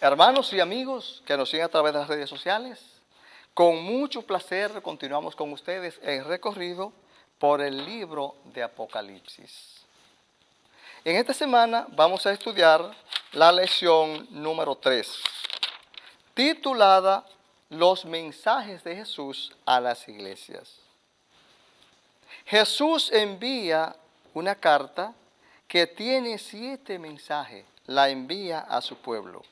Hermanos y amigos que nos siguen a través de las redes sociales, con mucho placer continuamos con ustedes el recorrido por el libro de Apocalipsis. En esta semana vamos a estudiar la lección número 3, titulada Los mensajes de Jesús a las iglesias. Jesús envía una carta que tiene 7 mensajes, la envía a su pueblo.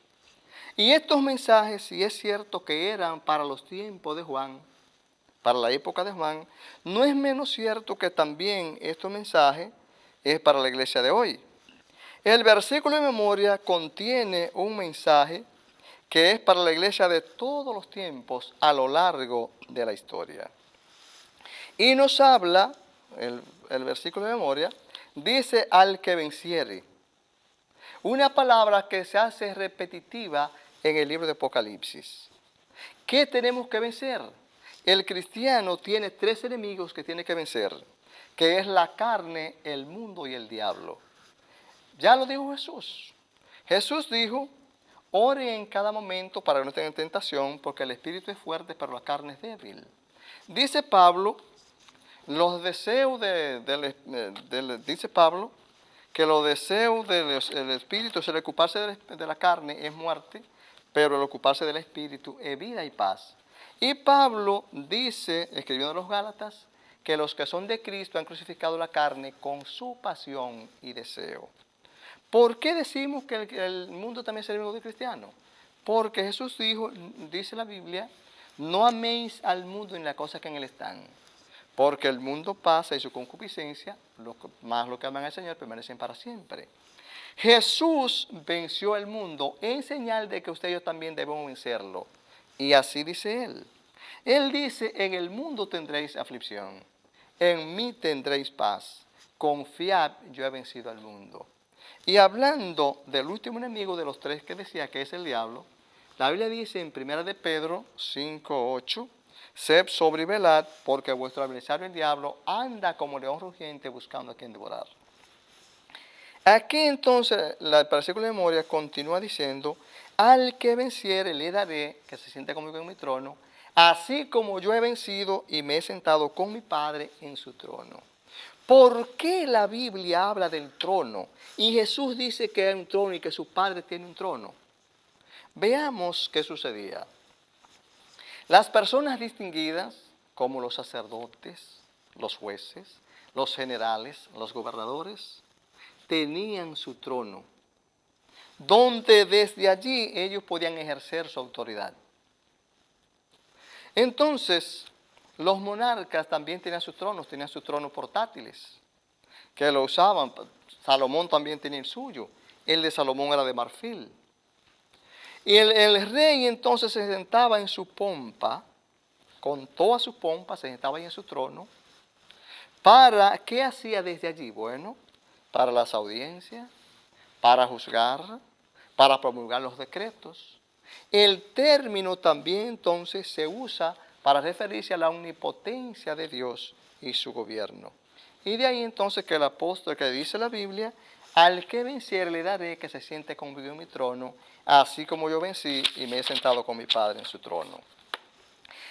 Y estos mensajes, si es cierto que eran para los tiempos de Juan, para la época de Juan, no es menos cierto que también estos mensajes es para la iglesia de hoy. El versículo de memoria contiene un mensaje que es para la iglesia de todos los tiempos a lo largo de la historia. Y nos habla, el versículo de memoria, dice al que venciere. Una palabra que se hace repetitiva en el libro de Apocalipsis. ¿Qué tenemos que vencer? El cristiano tiene 3 enemigos que tiene que vencer, que es la carne, el mundo y el diablo. Ya lo dijo Jesús. Jesús dijo, oren en cada momento para que no tengan tentación, porque el espíritu es fuerte, pero la carne es débil. Dice Pablo, dice Pablo, que los deseos del espíritu, el ocuparse de la carne es muerte, pero el ocuparse del espíritu es vida y paz. Y Pablo dice, escribiendo a los Gálatas, que los que son de Cristo han crucificado la carne con su pasión y deseo. ¿Por qué decimos que el mundo también es enemigo del cristiano? Porque Jesús dijo, dice la Biblia, no améis al mundo en las cosas que en él están. Porque el mundo pasa y su concupiscencia, más lo que aman al Señor, permanecen para siempre. Jesús venció el mundo en señal de que ustedes también deben vencerlo. Y así dice Él. Él dice, en el mundo tendréis aflicción, en mí tendréis paz. Confiad, yo he vencido al mundo. Y hablando del último enemigo de los 3 que decía, que es el diablo, la Biblia dice en 1 de Pedro 5:8, sed sobrio y velad, porque vuestro adversario el diablo anda como león rugiente buscando a quien devorar. Aquí entonces el versículo de memoria continúa diciendo, al que venciere le daré, que se siente conmigo en mi trono, así como yo he vencido y me he sentado con mi Padre en su trono. ¿Por qué la Biblia habla del trono? Y Jesús dice que hay un trono y que su Padre tiene un trono. Veamos qué sucedía. Las personas distinguidas, como los sacerdotes, los jueces, los generales, los gobernadores, tenían su trono, donde desde allí ellos podían ejercer su autoridad. Entonces, los monarcas también tenían sus tronos portátiles, que lo usaban. Salomón también tenía el suyo. El de Salomón era de marfil. Y el rey entonces se sentaba en su pompa, con toda su pompa, se sentaba ahí en su trono. ¿Qué hacía desde allí? Bueno, para las audiencias, para juzgar, para promulgar los decretos. El término también entonces se usa para referirse a la omnipotencia de Dios y su gobierno. Y de ahí entonces que el apóstol que dice la Biblia, al que venciere le daré que se siente conmigo en mi trono, así como yo vencí y me he sentado con mi Padre en su trono.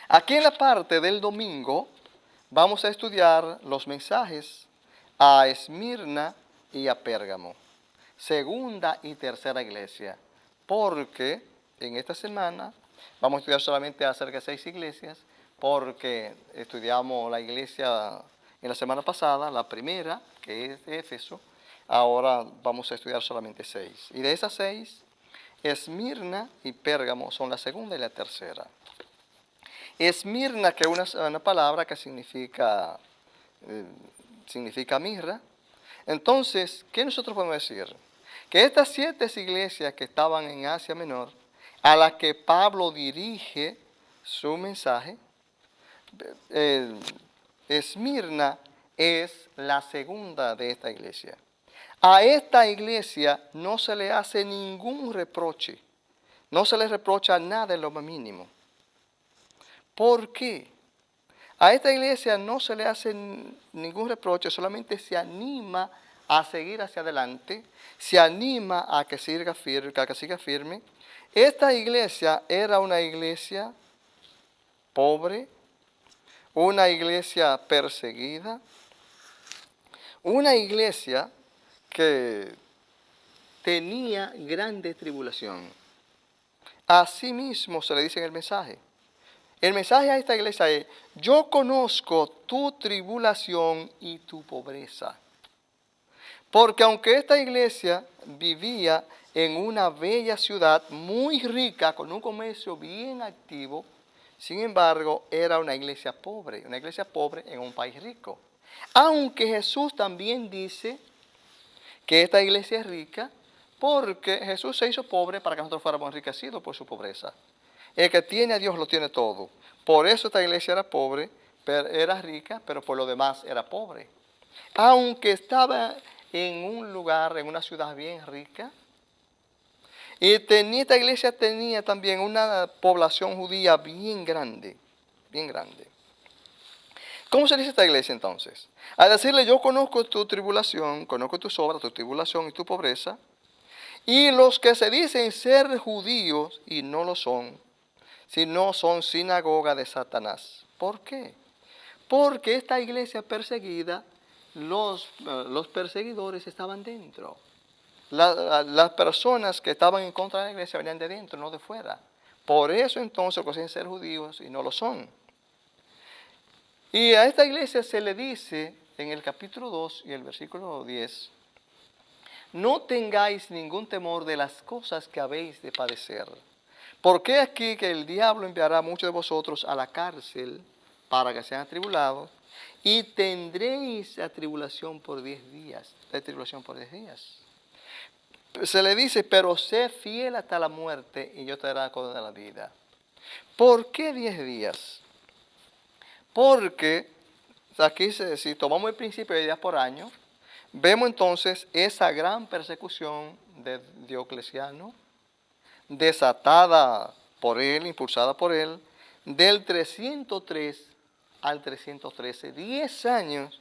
Aquí en la parte del domingo vamos a estudiar los mensajes a Esmirna y a Pérgamo, segunda y tercera iglesia, porque en esta semana vamos a estudiar solamente acerca de 6 iglesias, porque estudiamos la iglesia en la semana pasada, la primera, que es de Éfeso. Ahora vamos a estudiar solamente 6. Y de esas 6, Esmirna y Pérgamo son la segunda y la tercera. Esmirna, que es una palabra que significa mirra. Entonces, ¿qué nosotros podemos decir? Que estas 7 iglesias que estaban en Asia Menor, a las que Pablo dirige su mensaje, Esmirna es la segunda de esta iglesia. A esta iglesia no se le hace ningún reproche, no se le reprocha nada en lo más mínimo. ¿Por qué? A esta iglesia no se le hace ningún reproche, solamente se anima a seguir hacia adelante, se anima a que siga firme Esta iglesia era una iglesia pobre, una iglesia perseguida, una iglesia que tenía grande tribulación. Asimismo se le dice en el mensaje. El mensaje a esta iglesia es: yo conozco tu tribulación y tu pobreza. Porque aunque esta iglesia vivía en una bella ciudad muy rica, con un comercio bien activo, sin embargo, era una iglesia pobre en un país rico. Aunque Jesús también dice que esta iglesia es rica, porque Jesús se hizo pobre para que nosotros fuéramos enriquecidos por su pobreza. El que tiene a Dios lo tiene todo. Por eso esta iglesia era pobre, era rica, pero por lo demás era pobre. Aunque estaba en un lugar, en una ciudad bien rica, y esta iglesia tenía también una población judía bien grande, bien grande. ¿Cómo se dice esta iglesia entonces? Al decirle: yo conozco tu tribulación, conozco tus obras, tu tribulación y tu pobreza, y los que se dicen ser judíos y no lo son, sino son sinagoga de Satanás. ¿Por qué? Porque esta iglesia perseguida, los perseguidores estaban dentro. Las personas que estaban en contra de la iglesia venían de dentro, no de fuera. Por eso entonces los que dicen ser judíos y no lo son. Y a esta iglesia se le dice en el capítulo 2 y el versículo 10: no tengáis ningún temor de las cosas que habéis de padecer. Porque aquí que el diablo enviará a muchos de vosotros a la cárcel para que sean atribulados, y tendréis atribulación por 10 días. Se le dice: pero sé fiel hasta la muerte y yo te daré la corona de la vida. ¿Por qué 10 días? Porque aquí, si tomamos el principio de días por año, vemos entonces esa gran persecución de Diocleciano, desatada por él, impulsada por él, del 303 al 313, 10 años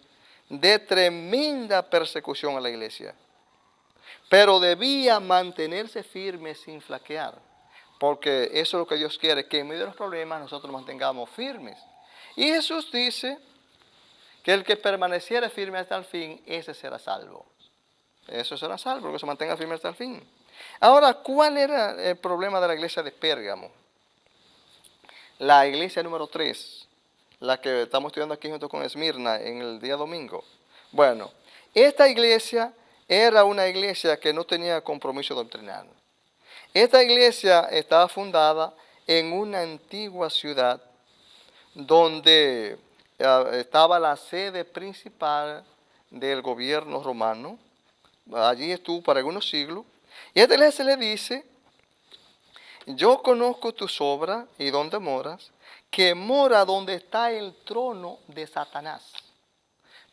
de tremenda persecución a la iglesia. Pero debía mantenerse firme sin flaquear, porque eso es lo que Dios quiere, que en medio de los problemas nosotros nos mantengamos firmes. Y Jesús dice que el que permaneciera firme hasta el fin, ese será salvo. Eso será salvo, que se mantenga firme hasta el fin. Ahora, ¿cuál era el problema de la iglesia de Pérgamo? La iglesia número 3, la que estamos estudiando aquí junto con Esmirna en el día domingo. Bueno, esta iglesia era una iglesia que no tenía compromiso doctrinal. Esta iglesia estaba fundada en una antigua ciudad donde estaba la sede principal del gobierno romano. Allí estuvo por algunos siglos. Y a esta iglesia se le dice: yo conozco tus obras y dónde moras, que mora donde está el trono de Satanás.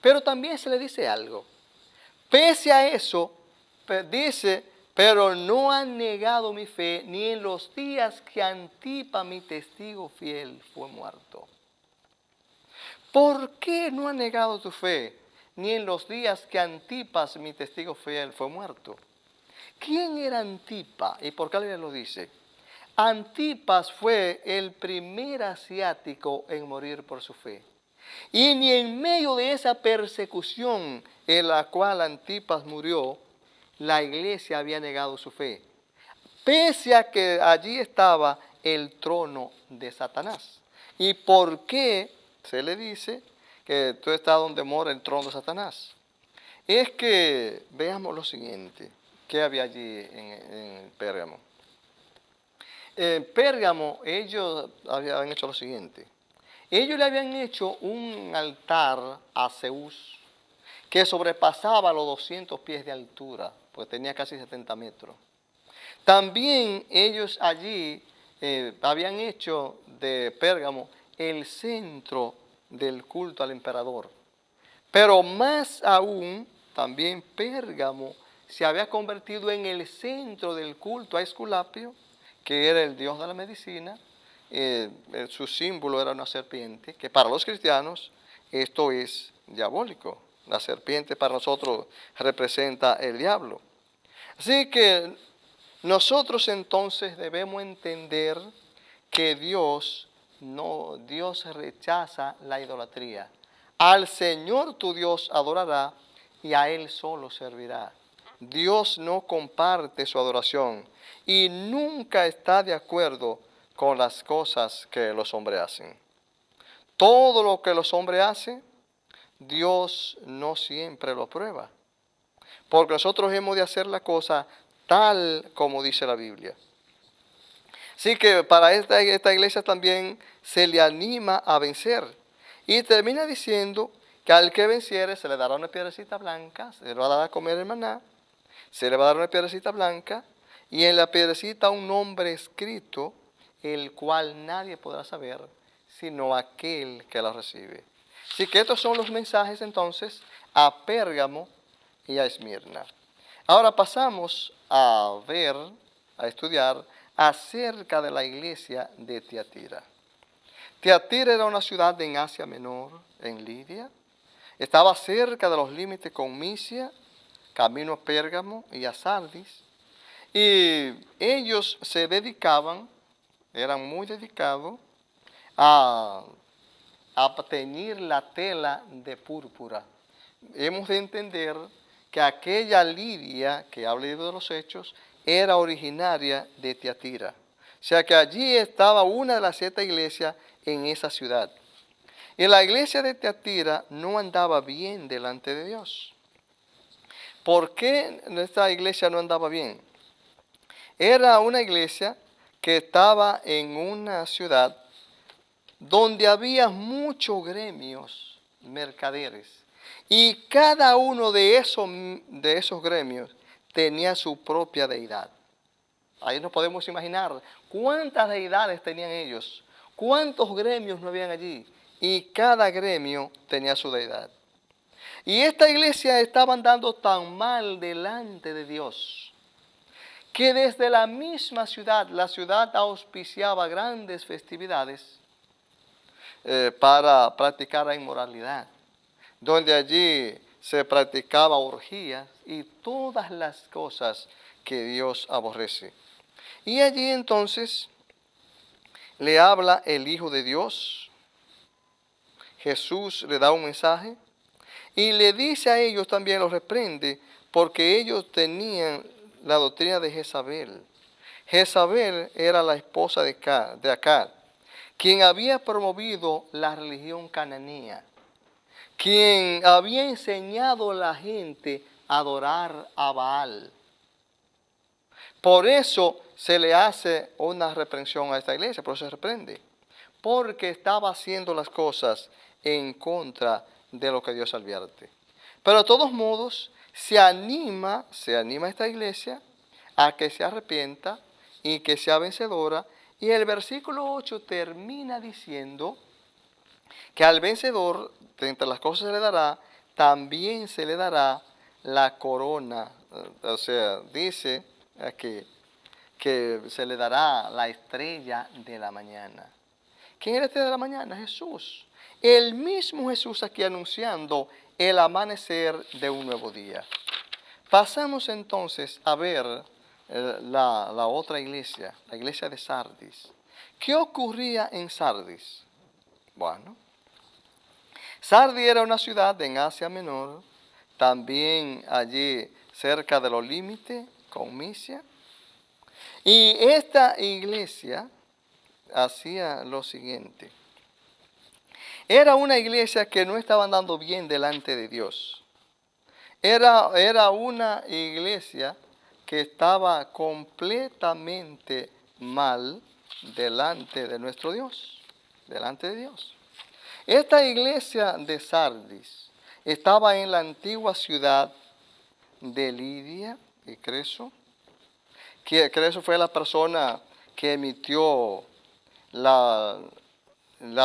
Pero también se le dice algo. Pese a eso, dice: pero no han negado mi fe, ni en los días que Antipa, mi testigo fiel, fue muerto. ¿Por qué no han negado tu fe, ni en los días que Antipas, mi testigo fiel, fue muerto? ¿Quién era Antipa y por qué alguien lo dice? Antipas fue el primer asiático en morir por su fe. Y ni en medio de esa persecución en la cual Antipas murió, la iglesia había negado su fe, pese a que allí estaba el trono de Satanás. ¿Y por qué se le dice que tú estás donde mora el trono de Satanás? Es que veamos lo siguiente: ¿qué había allí en Pérgamo? En Pérgamo ellos habían hecho lo siguiente: ellos le habían hecho un altar a Zeus que sobrepasaba los 200 pies de altura, pues tenía casi 70 metros. También ellos allí habían hecho de Pérgamo el centro del culto al emperador. Pero más aún, también Pérgamo se había convertido en el centro del culto a Esculapio, que era el dios de la medicina. Su símbolo era una serpiente, que para los cristianos esto es diabólico. La serpiente para nosotros representa el diablo. Así que Nosotros entonces debemos entender que Dios rechaza la idolatría. Al Señor tu Dios adorará y a Él solo servirá. Dios no comparte su adoración y nunca está de acuerdo con las cosas que los hombres hacen. Todo lo que los hombres hacen, Dios no siempre lo prueba. Porque nosotros hemos de hacer la cosa tal como dice la Biblia. Así que para esta iglesia también se le anima a vencer. Y termina diciendo que al que venciere se le dará una piedrecita blanca, se le va a dar a comer el maná, se le va a dar una piedrecita blanca, y en la piedrecita un nombre escrito, el cual nadie podrá saber, sino aquel que la recibe. Así que estos son los mensajes entonces a Pérgamo y a Esmirna. Ahora pasamos a ver, a estudiar acerca de la iglesia de Tiatira. Tiatira era una ciudad en Asia Menor, en Lidia. Estaba cerca de los límites con Misia, camino a Pérgamo y a Sardis. Y ellos se dedicaban, eran muy dedicados, a teñir la tela de púrpura. Hemos de entender que aquella Lidia, que habla de los Hechos, era originaria de Tiatira. O sea que allí estaba una de las 7 iglesias en esa ciudad. Y la iglesia de Tiatira no andaba bien delante de Dios. ¿Por qué esta iglesia no andaba bien? Era una iglesia que estaba en una ciudad donde había muchos gremios mercaderes. Y cada uno de esos gremios tenía su propia deidad. Ahí nos podemos imaginar cuántas deidades tenían ellos, cuántos gremios no habían allí, y cada gremio tenía su deidad. Y esta iglesia estaba andando tan mal delante de Dios, que desde la misma ciudad, la ciudad auspiciaba grandes festividades para practicar la inmoralidad, donde allí se practicaba orgías y todas las cosas que Dios aborrece. Y allí entonces le habla el Hijo de Dios. Jesús le da un mensaje y le dice a ellos también, los reprende, porque ellos tenían la doctrina de Jezabel. Jezabel era la esposa de Acab, quien había promovido la religión cananea, quien había enseñado a la gente a adorar a Baal. Por eso se le hace una reprensión a esta iglesia, por eso se reprende, porque estaba haciendo las cosas en contra de lo que Dios advierte. Pero de todos modos, se anima esta iglesia a que se arrepienta y que sea vencedora. Y el versículo 8 termina diciendo que al vencedor, de entre las cosas se le dará, también se le dará la corona. O sea, dice aquí que se le dará la estrella de la mañana. ¿Quién es la estrella de la mañana? Jesús. El mismo Jesús aquí anunciando el amanecer de un nuevo día. Pasamos entonces a ver la otra iglesia, la iglesia de Sardis. ¿Qué ocurría en Sardis? Bueno, Sardis era una ciudad en Asia Menor, también allí cerca de los límites con Misia. Y esta iglesia hacía lo siguiente. Era una iglesia que no estaba andando bien delante de Dios. Era una iglesia que estaba completamente mal delante de nuestro Dios, delante de Dios. Esta iglesia de Sardis estaba en la antigua ciudad de Lidia y Creso. Creso fue la persona que emitió la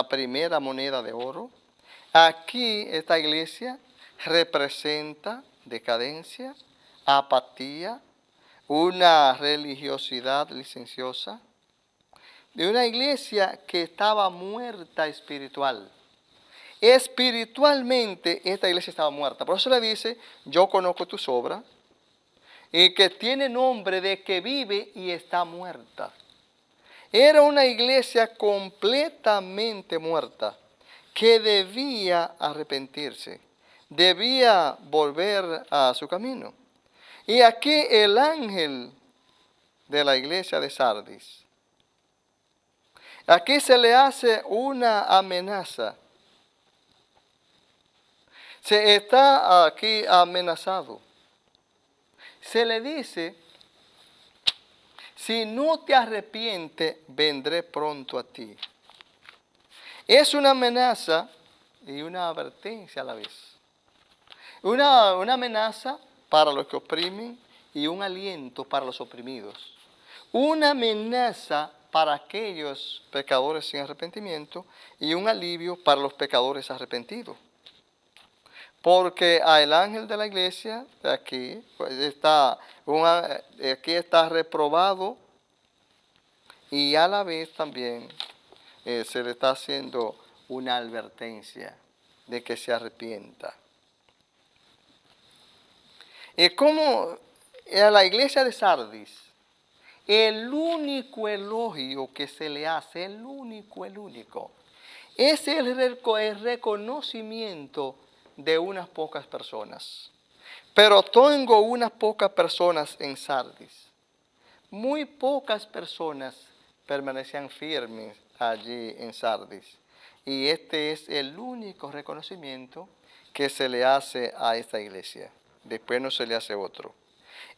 primera moneda de oro. Aquí esta iglesia representa decadencia, apatía, una religiosidad licenciosa, de una iglesia que estaba muerta espiritual. Espiritualmente esta iglesia estaba muerta. Por eso le dice, yo conozco tus obras, y que tiene nombre de que vive y está muerta. Era una iglesia completamente muerta que debía arrepentirse, debía volver a su camino. Y aquí el ángel de la iglesia de Sardis, aquí se le hace una amenaza. Se está aquí amenazado. Se le dice, si no te arrepientes, vendré pronto a ti. Es una amenaza y una advertencia a la vez. Una amenaza para los que oprimen y un aliento para los oprimidos. Una amenaza para aquellos pecadores sin arrepentimiento y un alivio para los pecadores arrepentidos. Porque el ángel de la iglesia de aquí, aquí está reprobado y a la vez también se le está haciendo una advertencia de que se arrepienta. Es como a la iglesia de Sardis, el único elogio que se le hace, el único, es el reconocimiento de unas pocas personas. Pero tengo unas pocas personas en Sardis. Muy pocas personas permanecían firmes allí en Sardis. Y este es el único reconocimiento que se le hace a esta iglesia. Después no se le hace otro.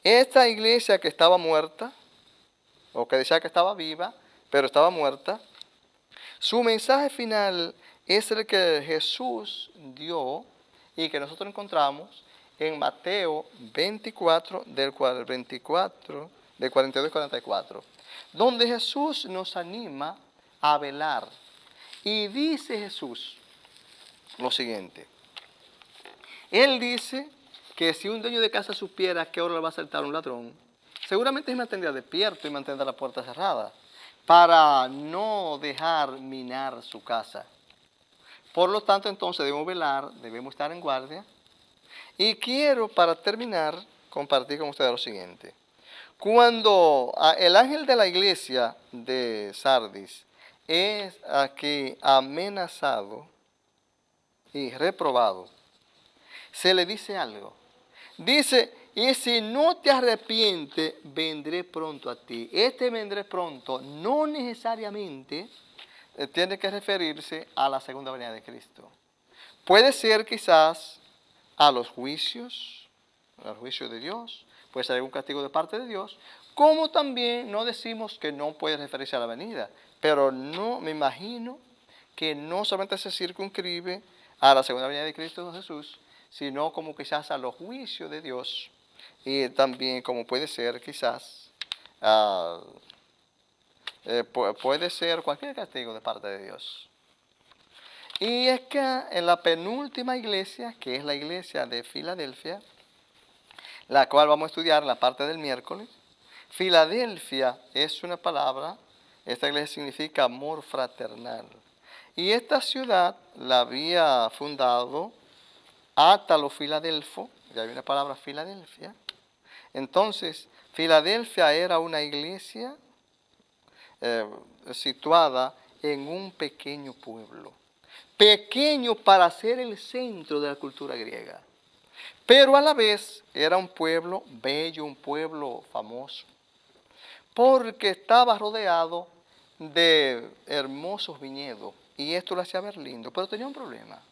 Esta iglesia que estaba muerta, o que decía que estaba viva, pero estaba muerta, su mensaje final es el que Jesús dio y que nosotros encontramos en Mateo 24, del 42 al 44, donde Jesús nos anima a velar. Y dice Jesús lo siguiente. Él dice que si un dueño de casa supiera a qué hora le va a saltar un ladrón, seguramente se mantendría despierto y mantendría la puerta cerrada para no dejar minar su casa. Por lo tanto, entonces debemos velar, debemos estar en guardia. Y quiero, para terminar, compartir con ustedes lo siguiente. Cuando el ángel de la iglesia de Sardis es aquí amenazado y reprobado, se le dice algo. Dice, y si no te arrepientes, vendré pronto a ti. Este vendré pronto no necesariamente tiene que referirse a la segunda venida de Cristo. Puede ser quizás a los juicios, al juicio de Dios, puede ser algún castigo de parte de Dios, como también no decimos que no puede referirse a la venida, pero no me imagino que no solamente se circunscribe a la segunda venida de Cristo Jesús, sino como quizás a los juicios de Dios y también como puede ser quizás puede ser cualquier castigo de parte de Dios. Y es que en la penúltima iglesia, que es la iglesia de Filadelfia, la cual vamos a estudiar en la parte del miércoles, Filadelfia es una palabra, esta iglesia significa amor fraternal. Y esta ciudad la había fundado Átalo Filadelfo, ya hay una palabra Filadelfia. Entonces, Filadelfia era una iglesia situada en un pequeño pueblo. Pequeño para ser el centro de la cultura griega. Pero a la vez era un pueblo bello, un pueblo famoso. Porque estaba rodeado de hermosos viñedos. Y esto lo hacía ver lindo. Pero tenía un problema.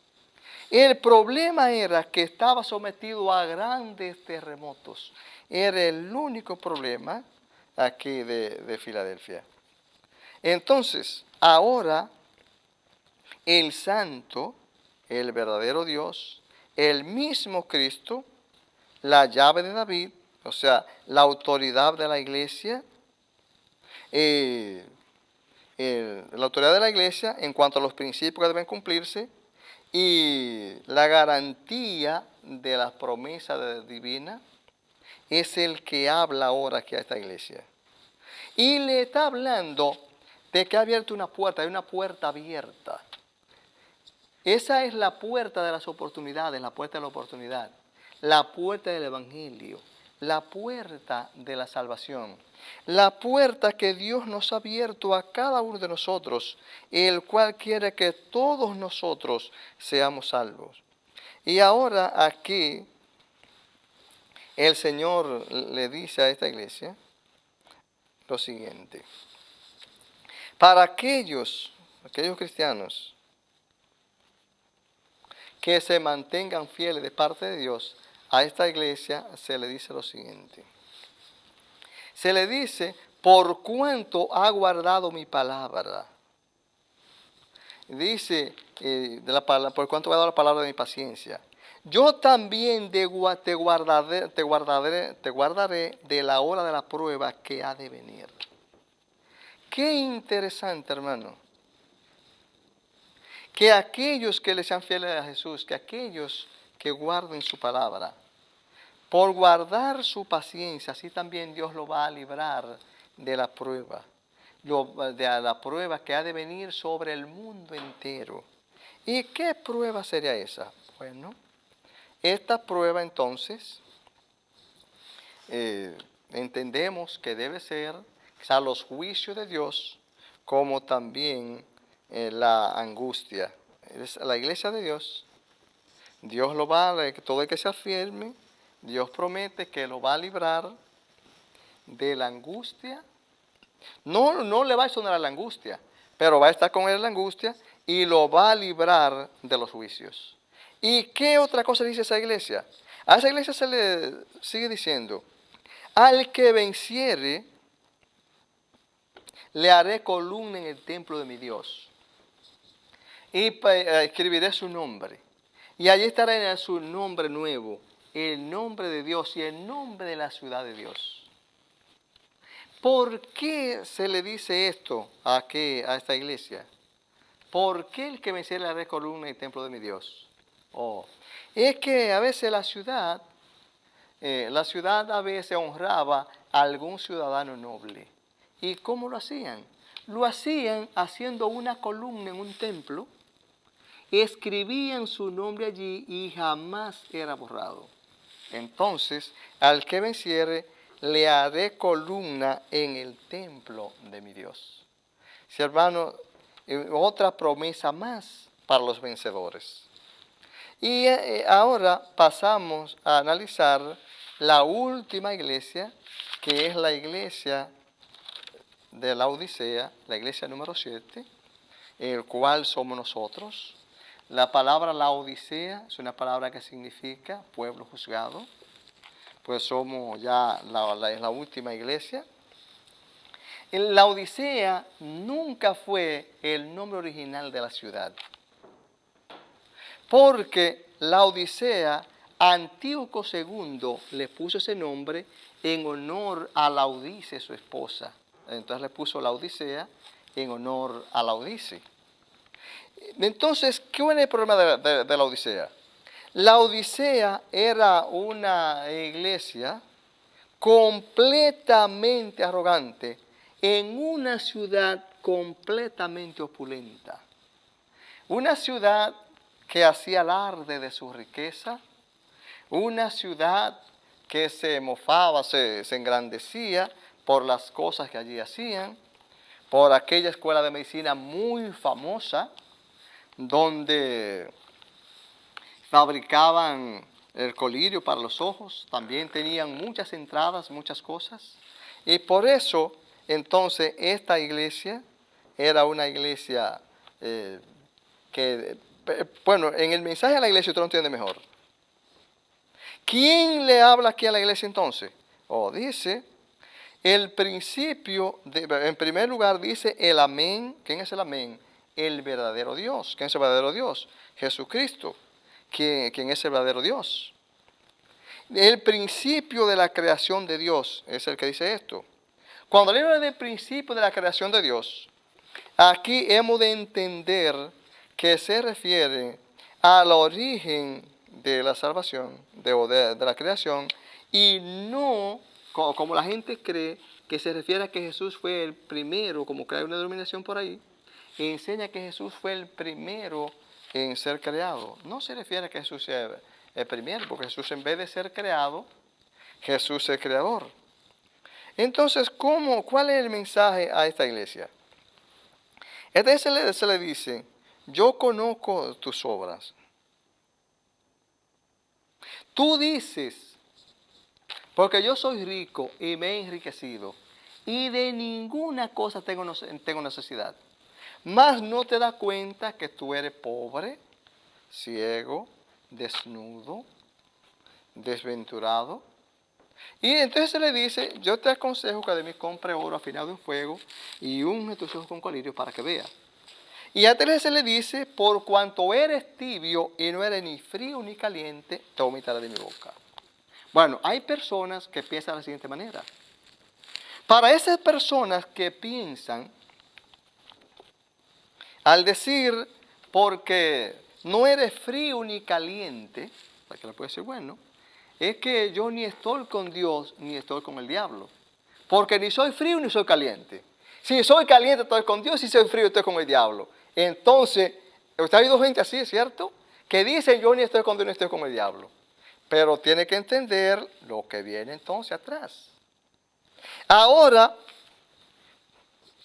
El problema era que estaba sometido a grandes terremotos. Era el único problema aquí de Filadelfia. Entonces, ahora el santo, el verdadero Dios, el mismo Cristo, la llave de David, o sea, la autoridad de la iglesia, la autoridad de la iglesia en cuanto a los principios que deben cumplirse y la garantía de las promesas divinas, es el que habla ahora aquí a esta iglesia. Y le está hablando de que ha abierto una puerta, hay una puerta abierta. Esa es la puerta de las oportunidades, la puerta de la oportunidad, la puerta del Evangelio, la puerta de la salvación. La puerta que Dios nos ha abierto a cada uno de nosotros, el cual quiere que todos nosotros seamos salvos. Y ahora aquí el Señor le dice a esta iglesia lo siguiente. Para aquellos cristianos que se mantengan fieles de parte de Dios, a esta iglesia se le dice lo siguiente. Se le dice, por cuanto ha guardado mi palabra. Dice, por cuanto ha guardado la palabra de mi paciencia. Yo también te guardaré de la hora de la prueba que ha de venir. Qué interesante, hermano. Que aquellos que le sean fieles a Jesús, que aquellos que guarden su palabra, por guardar su paciencia, así también Dios lo va a librar de la prueba. De la prueba que ha de venir sobre el mundo entero. ¿Y qué prueba sería esa? Bueno, esta prueba entonces entendemos que debe ser quizá los juicios de Dios, como también la angustia. Es la iglesia de Dios. Dios lo va a, todo el que sea firme, Dios promete que lo va a librar de la angustia. No le va a sonar a la angustia, pero va a estar con él en la angustia y lo va a librar de los juicios. ¿Y qué otra cosa dice esa iglesia? A esa iglesia se le sigue diciendo, al que venciere, le haré columna en el templo de mi Dios. Y escribiré su nombre. Y allí estará su nombre nuevo, el nombre de Dios y el nombre de la ciudad de Dios. ¿Por qué se le dice esto a esta iglesia? ¿Por qué el que venciere le haré columna en el templo de mi Dios? Es que a veces la ciudad a veces honraba a algún ciudadano noble. ¿Y cómo lo hacían? Lo hacían haciendo una columna en un templo, escribían su nombre allí y jamás era borrado. Entonces, al que venciere, le haré columna en el templo de mi Dios. Sí, hermano, otra promesa más para los vencedores. Y ahora pasamos a analizar la última iglesia, que es la iglesia de la Odisea, la iglesia número 7, el cual somos nosotros. La palabra Laodicea es una palabra que significa pueblo juzgado, pues somos ya la última iglesia. La Odisea nunca fue el nombre original de la ciudad, porque la Odisea, Antíoco II le puso ese nombre en honor a Laodice, su esposa. Entonces le puso la Odisea en honor a Laodice. Entonces, ¿qué es el problema de la Odisea? La Odisea era una iglesia completamente arrogante en una ciudad completamente opulenta. Una ciudad que hacía alarde de su riqueza, una ciudad que se mofaba, se engrandecía por las cosas que allí hacían, por aquella escuela de medicina muy famosa, donde fabricaban el colirio para los ojos, también tenían muchas entradas, muchas cosas. Y por eso, entonces, esta iglesia era una iglesia bueno, en el mensaje a la iglesia usted lo entiende mejor. ¿Quién le habla aquí a la iglesia entonces? Dice, el principio, en primer lugar dice el amén. ¿Quién es el amén? El verdadero Dios. ¿Quién es el verdadero Dios? Jesucristo. ¿Quién es el verdadero Dios? El principio de la creación de Dios es el que dice esto. Cuando le habla del principio de la creación de Dios, aquí hemos de entender que se refiere al origen de la salvación, de la creación, y no, como la gente cree, que se refiere a que Jesús fue el primero, como que hay una denominación por ahí, y enseña que Jesús fue el primero en ser creado. No se refiere a que Jesús sea el primero, porque Jesús, en vez de ser creado, Jesús es el creador. Entonces, ¿cuál es el mensaje a esta iglesia? Esta iglesia se le dice, yo conozco tus obras. Tú dices, porque yo soy rico y me he enriquecido, y de ninguna cosa tengo necesidad. Mas no te das cuenta que tú eres pobre, ciego, desnudo, desventurado. Y entonces se le dice, yo te aconsejo que de mí compre oro afinado en fuego y unge tus ojos con colirio para que vea. Y a Teresa se le dice, por cuanto eres tibio y no eres ni frío ni caliente, te vomitaré de mi boca. Bueno, hay personas que piensan de la siguiente manera. Para esas personas que piensan, al decir, porque no eres frío ni caliente, para que le puede decir, bueno, es que yo ni estoy con Dios ni estoy con el diablo. Porque ni soy frío ni soy caliente. Si soy caliente estoy con Dios, si soy frío estoy con el diablo. Entonces, usted ha oído gente así, ¿es cierto? Que dicen yo ni estoy con Dios ni estoy con el diablo. Pero tiene que entender lo que viene entonces atrás. Ahora,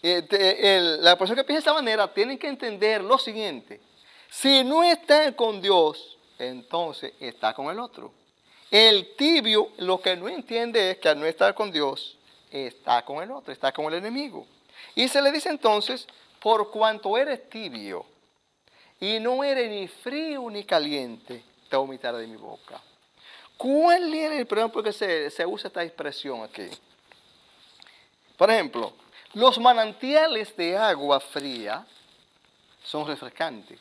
la persona que piensa de esta manera tiene que entender lo siguiente. Si no está con Dios, entonces está con el otro. El tibio lo que no entiende es que al no estar con Dios, está con el otro, está con el enemigo. Y se le dice entonces, por cuanto eres tibio y no eres ni frío ni caliente, te vomitaré de mi boca. ¿Cuál es el problema por qué se usa esta expresión aquí? Por ejemplo, los manantiales de agua fría son refrescantes.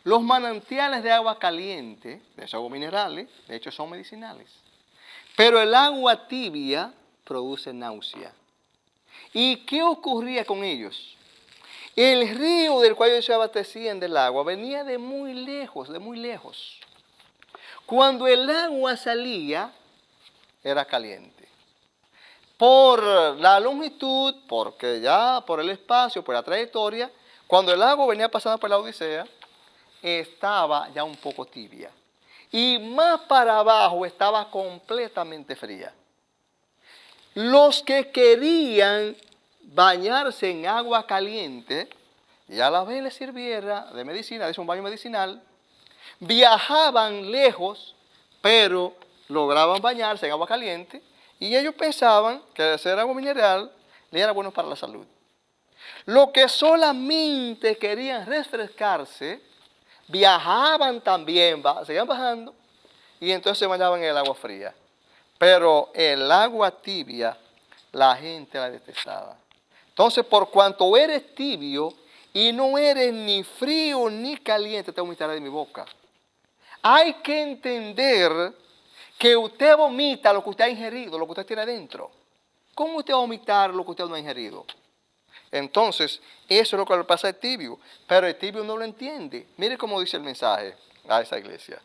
Los manantiales de agua caliente, de esos agua minerales, de hecho son medicinales. Pero el agua tibia produce náusea. ¿Y qué ocurría con ellos? El río del cual ellos se abastecían del agua venía de muy lejos, de muy lejos. Cuando el agua salía, era caliente. Por la longitud, porque ya por el espacio, por la trayectoria, cuando el agua venía pasando por la Odisea, estaba ya un poco tibia. Y más para abajo estaba completamente fría. Los que querían bañarse en agua caliente, y a la vez les sirviera de medicina, es un baño medicinal, viajaban lejos, pero lograban bañarse en agua caliente, y ellos pensaban que hacer agua mineral le era bueno para la salud. Los que solamente querían refrescarse, viajaban también, seguían bajando, y entonces se bañaban en el agua fría. Pero el agua tibia, la gente la detestaba. Entonces, por cuanto eres tibio y no eres ni frío ni caliente, te vomitaré de mi boca. Hay que entender que usted vomita lo que usted ha ingerido, lo que usted tiene adentro. ¿Cómo usted va a vomitar lo que usted no ha ingerido? Entonces, eso es lo que le pasa al tibio. Pero el tibio no lo entiende. Mire cómo dice el mensaje a esa iglesia.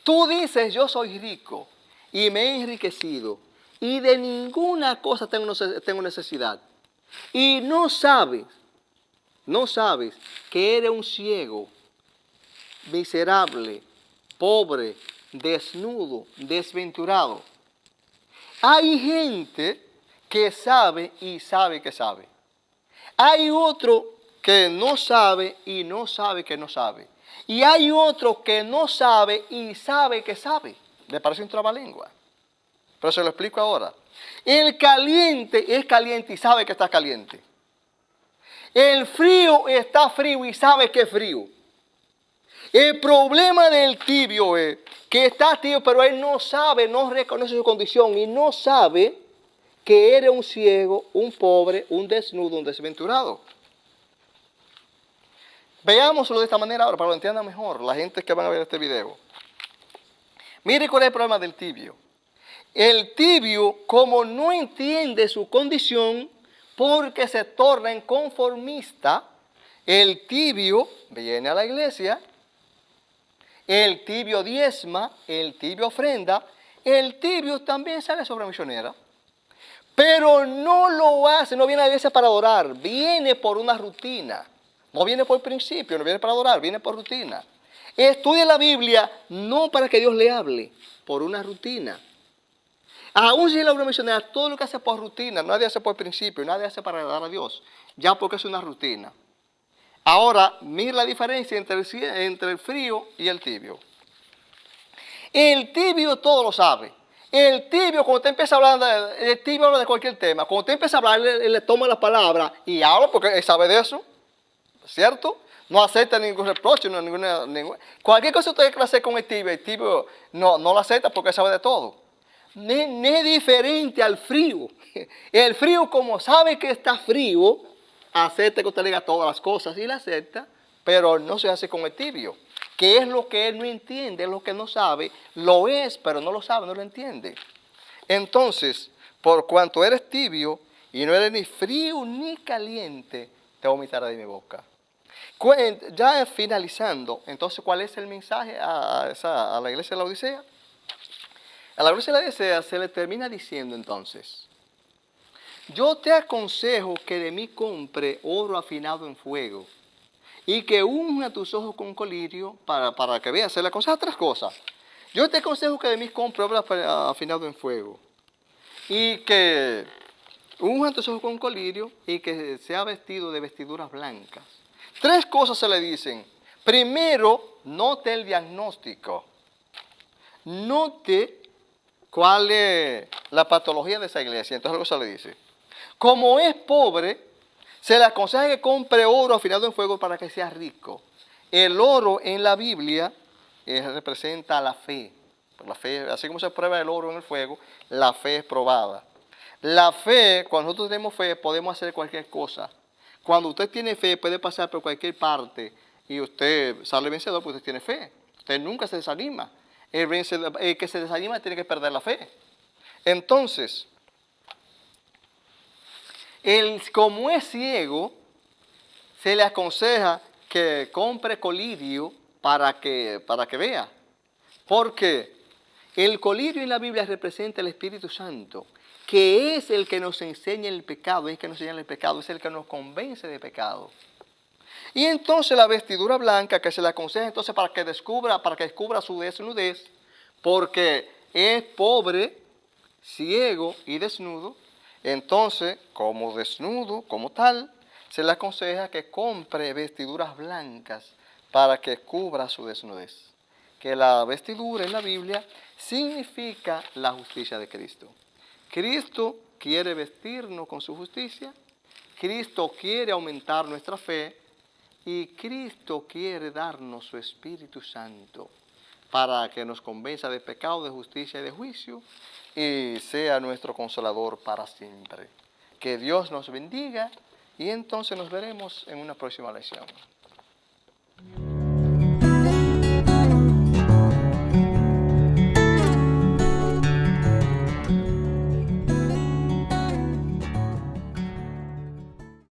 Tú dices, yo soy rico y me he enriquecido y de ninguna cosa tengo necesidad. Y no sabes que eres un ciego, miserable, pobre, desnudo, desventurado. Hay gente que sabe y sabe que sabe. Hay otro que no sabe y no sabe que no sabe. Y hay otro que no sabe y sabe que sabe. Me parece un trabalengua. Pero se lo explico ahora. El caliente es caliente y sabe que está caliente. El frío está frío y sabe que es frío. El problema del tibio es que está tibio, pero él no sabe, no reconoce su condición y no sabe que eres un ciego, un pobre, un desnudo, un desventurado. Veámoslo de esta manera ahora para que lo entiendan mejor la gente que van a ver este video. Mire cuál es el problema del tibio. El tibio, como no entiende su condición, porque se torna inconformista, el tibio viene a la iglesia, el tibio diezma, el tibio ofrenda, el tibio también sale sobre misionera. Pero no lo hace, no viene a la iglesia para adorar, viene por una rutina. No viene por principio, no viene para adorar, viene por rutina. Estudia la Biblia no para que Dios le hable, por una rutina. Aún si la obra misionera, todo lo que hace por rutina, nadie hace por principio, nadie hace para agradar a Dios, ya porque es una rutina. Ahora, mira la diferencia entre el frío y el tibio. El tibio todo lo sabe. El tibio, cuando usted empieza a hablar, el tibio habla de cualquier tema. Cuando usted empieza a hablar, él le toma la palabra y habla porque él sabe de eso, ¿cierto? No acepta ningún reproche, cualquier cosa que usted quiera hacer con el tibio no lo acepta porque él sabe de todo. No es diferente al frío. El frío, como sabe que está frío, acepta que usted le diga todas las cosas y la acepta, pero no se hace con el tibio, que es lo que él no entiende, es lo que no sabe, lo es, pero no lo sabe, no lo entiende. Entonces, por cuanto eres tibio y no eres ni frío ni caliente, te vomitaré de mi boca. Ya finalizando, entonces, ¿cuál es el mensaje a la iglesia de la Odisea? A la iglesia de la Odisea se le termina diciendo entonces: yo te aconsejo que de mí compre oro afinado en fuego y que unja tus ojos con colirio para que veas. Se le aconseja tres cosas. Yo te aconsejo que de mí compre oro afinado en fuego y que unja tus ojos con colirio y que sea vestido de vestiduras blancas. Tres cosas se le dicen. Primero, note el diagnóstico. Note cuál es la patología de esa iglesia. Entonces luego se le dice: como es pobre, se le aconseja que compre oro afinado en fuego para que sea rico. El oro en la Biblia representa la fe. La fe, así como se prueba el oro en el fuego, la fe es probada. La fe, cuando nosotros tenemos fe, podemos hacer cualquier cosa. Cuando usted tiene fe, puede pasar por cualquier parte y usted sale vencedor porque usted tiene fe. Usted nunca se desanima. El que se desanima tiene que perder la fe. Entonces, como es ciego, se le aconseja que compre colirio para que vea. Porque el colirio en la Biblia representa el Espíritu Santo, que es el que nos enseña el pecado, es el que nos convence de pecado. Y entonces la vestidura blanca que se le aconseja entonces para que descubra su desnudez, porque es pobre, ciego y desnudo. Entonces, como desnudo, como tal, se le aconseja que compre vestiduras blancas para que cubra su desnudez. Que la vestidura en la Biblia significa la justicia de Cristo. Cristo quiere vestirnos con su justicia, Cristo quiere aumentar nuestra fe y Cristo quiere darnos su Espíritu Santo para que nos convenza de pecado, de justicia y de juicio y sea nuestro consolador para siempre. Que Dios nos bendiga y entonces nos veremos en una próxima lección.